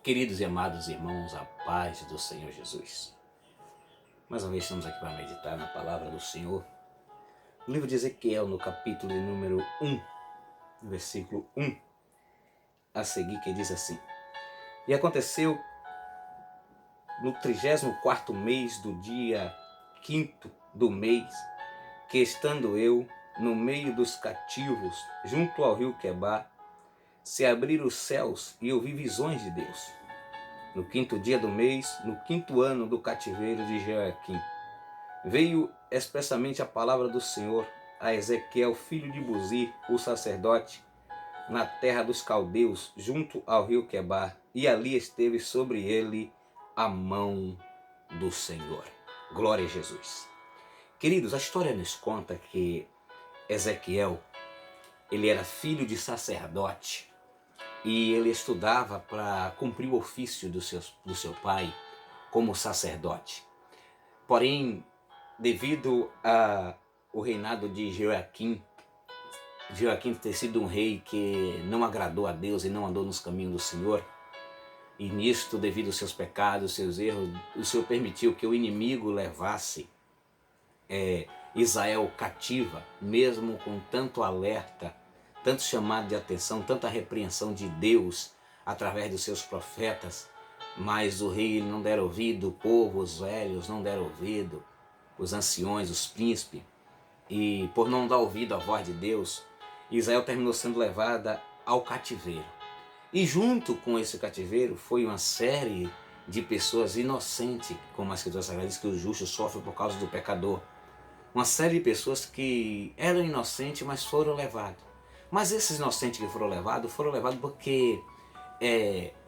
Queridos e amados irmãos, a paz do Senhor Jesus. Mais uma vez estamos aqui para meditar na palavra do Senhor. No livro de Ezequiel, no capítulo de número 1, no versículo 1, a seguir, que diz assim: E aconteceu no 34º mês do dia 5º do mês, que estando eu no meio dos cativos, junto ao rio Quebar, se abriram os céus e eu vi visões de Deus. No 5º dia do mês, no 5º ano do cativeiro de Jeoaquim, veio expressamente a palavra do Senhor a Ezequiel, filho de Buzi, o sacerdote, na terra dos caldeus, junto ao rio Quebar, e ali esteve sobre ele a mão do Senhor. Glória a Jesus. Queridos, a história nos conta que Ezequiel, ele era filho de sacerdote, e ele estudava para cumprir o ofício do seu pai como sacerdote. Porém, devido ao reinado de Jeoaquim ter sido um rei que não agradou a Deus e não andou nos caminhos do Senhor, e nisto, devido aos seus pecados, seus erros, o Senhor permitiu que o inimigo levasse Israel cativa, mesmo com tanto alerta, tanto chamado de atenção, tanta repreensão de Deus através dos seus profetas. Mas o rei não deram ouvido, o povo, os velhos não deram ouvido, os anciões, os príncipes, e por não dar ouvido à voz de Deus, Israel terminou sendo levada ao cativeiro. E junto com esse cativeiro foi uma série de pessoas inocentes, como a Escritura Sagrada diz que o justo sofre por causa do pecador. Uma série de pessoas que eram inocentes, mas foram levados. Mas esses inocentes que foram levados porque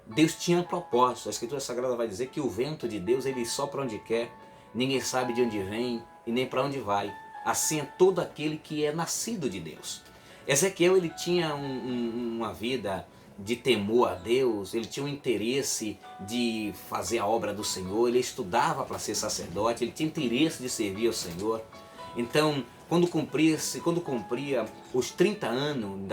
Deus tinha um propósito. A Escritura Sagrada vai dizer que o vento de Deus, ele sopra onde quer, ninguém sabe de onde vem e nem para onde vai. Assim é todo aquele que é nascido de Deus. Ezequiel, ele tinha uma vida de temor a Deus, ele tinha um interesse de fazer a obra do Senhor, ele estudava para ser sacerdote, ele tinha interesse de servir ao Senhor. Então, quando cumpria os 30 anos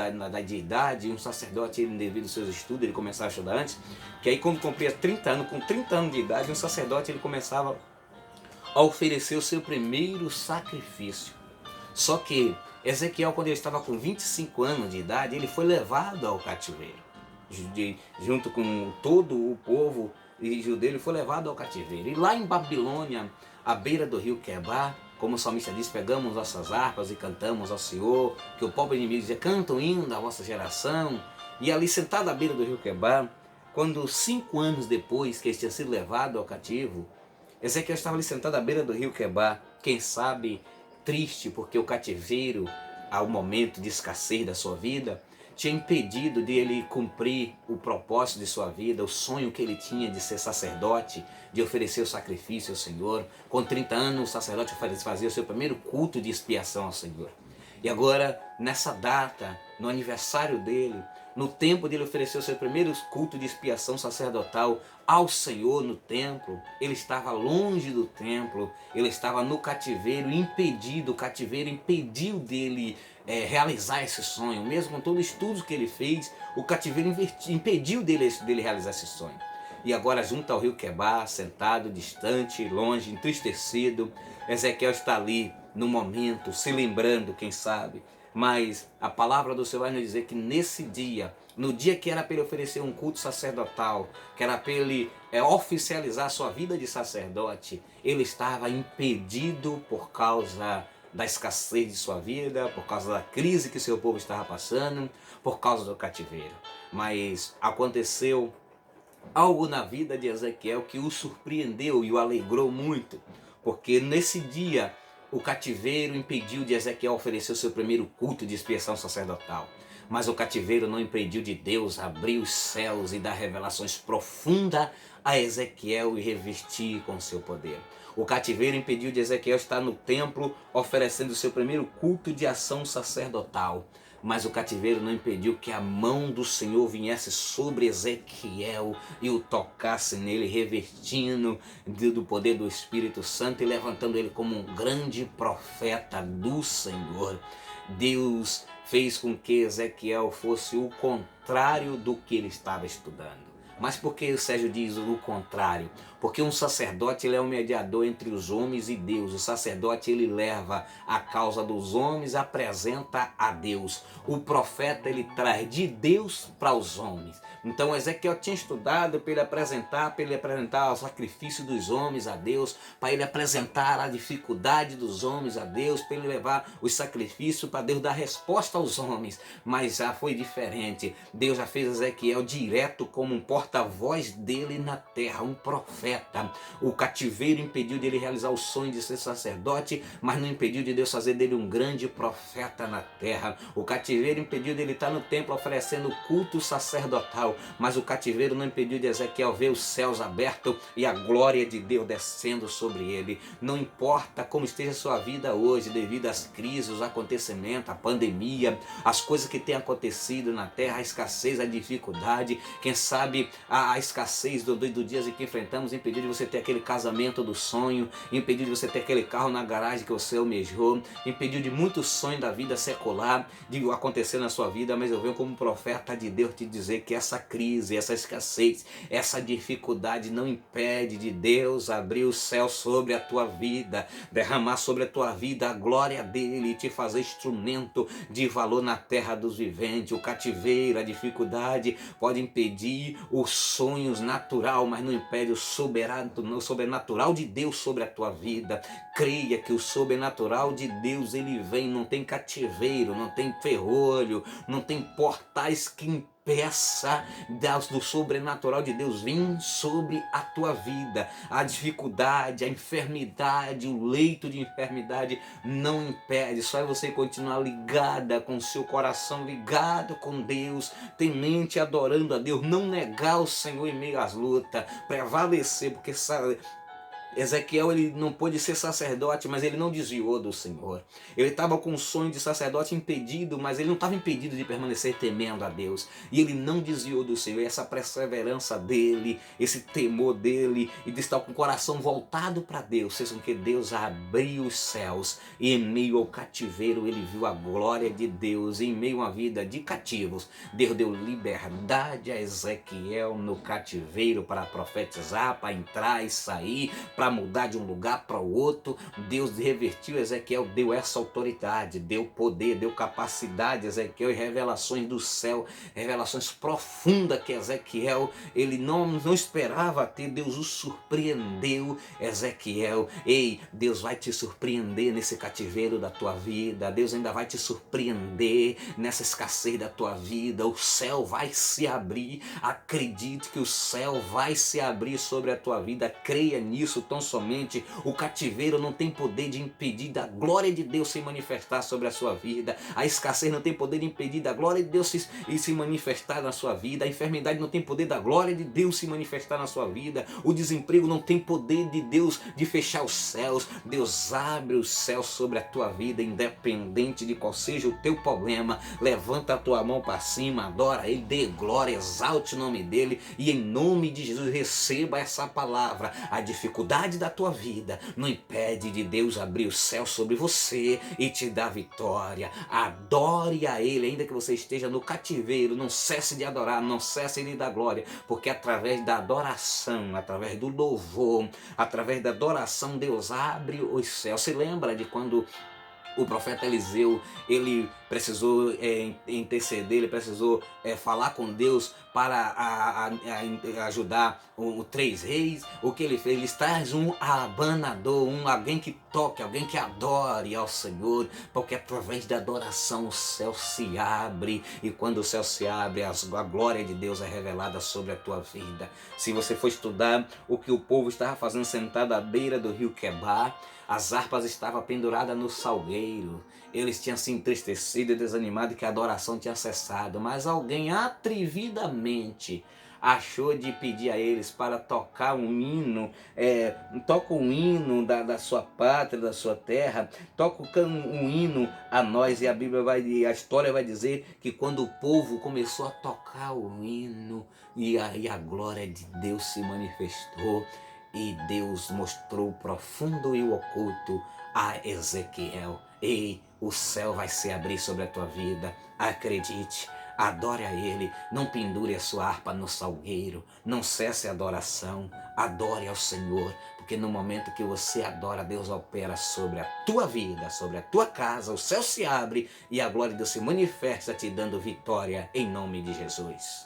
de idade, um sacerdote, ele, devido aos seus estudos, ele começava a estudar antes, que aí quando cumpria 30 anos, com 30 anos de idade, um sacerdote, ele começava a oferecer o seu primeiro sacrifício. Só que Ezequiel, quando ele estava com 25 anos de idade, ele foi levado ao cativeiro. Junto com todo o povo judeu, ele foi levado ao cativeiro. E lá em Babilônia, à beira do rio Quebar, como o salmista diz, pegamos nossas harpas e cantamos ao Senhor, que o pobre inimigo dizia, cantam hino da vossa geração. E ali sentado à beira do rio Quebar, quando 5 anos depois que ele tinha sido levado ao cativo, Ezequiel estava ali sentado à beira do rio Quebar, quem sabe triste, porque o cativeiro, ao momento de escassez da sua vida, tinha impedido de ele cumprir o propósito de sua vida, o sonho que ele tinha de ser sacerdote, de oferecer o sacrifício ao Senhor. Com 30 anos, o sacerdote fazia o seu primeiro culto de expiação ao Senhor. E agora, nessa data, no aniversário dele, no tempo dele oferecer o seu primeiro culto de expiação sacerdotal ao Senhor no templo, ele estava longe do templo, ele estava no cativeiro, impedido, o cativeiro impediu dele realizar esse sonho. Mesmo com todo o estudo que ele fez, o cativeiro impediu dele realizar esse sonho. E agora, junto ao rio Quebar, sentado, distante, longe, entristecido, Ezequiel está ali no momento, se lembrando, quem sabe. Mas a palavra do Senhor vai nos dizer que nesse dia, no dia que era para ele oferecer um culto sacerdotal, que era para ele oficializar a sua vida de sacerdote, ele estava impedido por causa da escassez de sua vida, por causa da crise que seu povo estava passando, por causa do cativeiro. Mas aconteceu algo na vida de Ezequiel que o surpreendeu e o alegrou muito, porque nesse dia o cativeiro impediu de Ezequiel oferecer o seu primeiro culto de expiação sacerdotal. Mas o cativeiro não impediu de Deus abrir os céus e dar revelações profundas a Ezequiel e revestir com seu poder. O cativeiro impediu de Ezequiel estar no templo oferecendo o seu primeiro culto de ação sacerdotal. Mas o cativeiro não impediu que a mão do Senhor viesse sobre Ezequiel e o tocasse nele, revestindo do poder do Espírito Santo e levantando ele como um grande profeta do Senhor. Deus fez com que Ezequiel fosse o contrário do que ele estava estudando. Mas por que o Sérgio diz o contrário? Porque um sacerdote, ele é um mediador entre os homens e Deus. O sacerdote, ele leva a causa dos homens, apresenta a Deus. O profeta, ele traz de Deus para os homens. Então Ezequiel tinha estudado para ele apresentar o sacrifício dos homens a Deus, para ele apresentar a dificuldade dos homens a Deus, para ele levar os sacrifícios para Deus dar resposta aos homens. Mas já foi diferente. Deus já fez Ezequiel direto como um porta-voz dele na terra, um profeta. O cativeiro impediu dele realizar o sonho de ser sacerdote, mas não impediu de Deus fazer dele um grande profeta na terra. O cativeiro impediu dele estar no templo oferecendo culto sacerdotal, mas o cativeiro não impediu de Ezequiel ver os céus abertos e a glória de Deus descendo sobre ele. Não importa como esteja a sua vida hoje, devido às crises, os acontecimentos, a pandemia, as coisas que têm acontecido na terra, a escassez, a dificuldade, quem sabe a escassez dos dias em que enfrentamos impediu de você ter aquele casamento do sonho, impediu de você ter aquele carro na garagem que você almejou, impediu de muitos sonhos da vida secular de acontecer na sua vida. Mas eu venho como profeta de Deus te dizer que essa crise, essa escassez, essa dificuldade não impede de Deus abrir o céu sobre a tua vida, derramar sobre a tua vida a glória dele e te fazer instrumento de valor na terra dos viventes. O cativeiro, a dificuldade pode impedir os sonhos natural, mas não impede o sobrenatural de Deus sobre a tua vida. Creia que o sobrenatural de Deus, ele vem, não tem cativeiro, não tem ferrolho, não tem portais que impeça do sobrenatural de Deus vir sobre a tua vida. A dificuldade, a enfermidade, o leito de enfermidade não impede. Só é você continuar ligada com o seu coração, ligado com Deus, temente adorando a Deus, não negar o Senhor em meio às lutas, prevalecer, porque sabe, Ezequiel, ele não pôde ser sacerdote, mas ele não desviou do Senhor. Ele estava com o sonho de sacerdote impedido, mas ele não estava impedido de permanecer temendo a Deus. E ele não desviou do Senhor. E essa perseverança dele, esse temor dele, e de estar com o coração voltado para Deus, fez com que Deus abriu os céus. E em meio ao cativeiro ele viu a glória de Deus. E em meio a uma vida de cativos, Deus deu liberdade a Ezequiel no cativeiro para profetizar, para entrar e sair, para mudar de um lugar para o outro. Deus revertiu Ezequiel, deu essa autoridade, deu poder, deu capacidade a Ezequiel e revelações do céu, revelações profundas que Ezequiel, ele não esperava ter. Deus o surpreendeu, Ezequiel. Ei, Deus vai te surpreender nesse cativeiro da tua vida. Deus ainda vai te surpreender nessa escassez da tua vida. O céu vai se abrir. Acredite que o céu vai se abrir sobre a tua vida. Creia nisso tão somente. O cativeiro não tem poder de impedir da glória de Deus se manifestar sobre a sua vida. A escassez não tem poder de impedir da glória de Deus se manifestar na sua vida. A enfermidade não tem poder da glória de Deus se manifestar na sua vida. O desemprego não tem poder de Deus de fechar os céus. Deus abre os céus sobre a tua vida, independente de qual seja o teu problema. Levanta a tua mão para cima, adora Ele, dê glória, exalte o nome dEle e em nome de Jesus receba essa palavra. A dificuldade da tua vida não impede de Deus abrir o céu sobre você e te dar vitória. Adore a Ele, ainda que você esteja no cativeiro. Não cesse de adorar, não cesse de dar glória, porque através da adoração, através do louvor, através da adoração, Deus abre os céus. Se lembra de quando o profeta Eliseu, ele precisou interceder, ele precisou falar com Deus para ajudar os 3 reis. O que ele fez? Ele traz um abanador, alguém que toque, alguém que adore ao Senhor, porque através da adoração o céu se abre, e quando o céu se abre, a glória de Deus é revelada sobre a tua vida. Se você for estudar o que o povo estava fazendo sentado à beira do rio Quebar, as harpas estavam penduradas no salgueiro. Eles tinham se entristecido e desanimado que a adoração tinha cessado. Mas alguém atrevidamente achou de pedir a eles para tocar um hino. Toca um hino da sua pátria, da sua terra. Toca um hino a nós. E a história vai dizer que quando o povo começou a tocar o hino, e aí a glória de Deus se manifestou. E Deus mostrou o profundo e o oculto a Ezequiel. Ei, o céu vai se abrir sobre a tua vida. Acredite, Adore a Ele, não pendure a sua harpa no salgueiro, não cesse a adoração, adore ao Senhor, porque no momento que você adora, Deus opera sobre a tua vida, sobre a tua casa, o céu se abre e a glória de Deus se manifesta te dando vitória em nome de Jesus.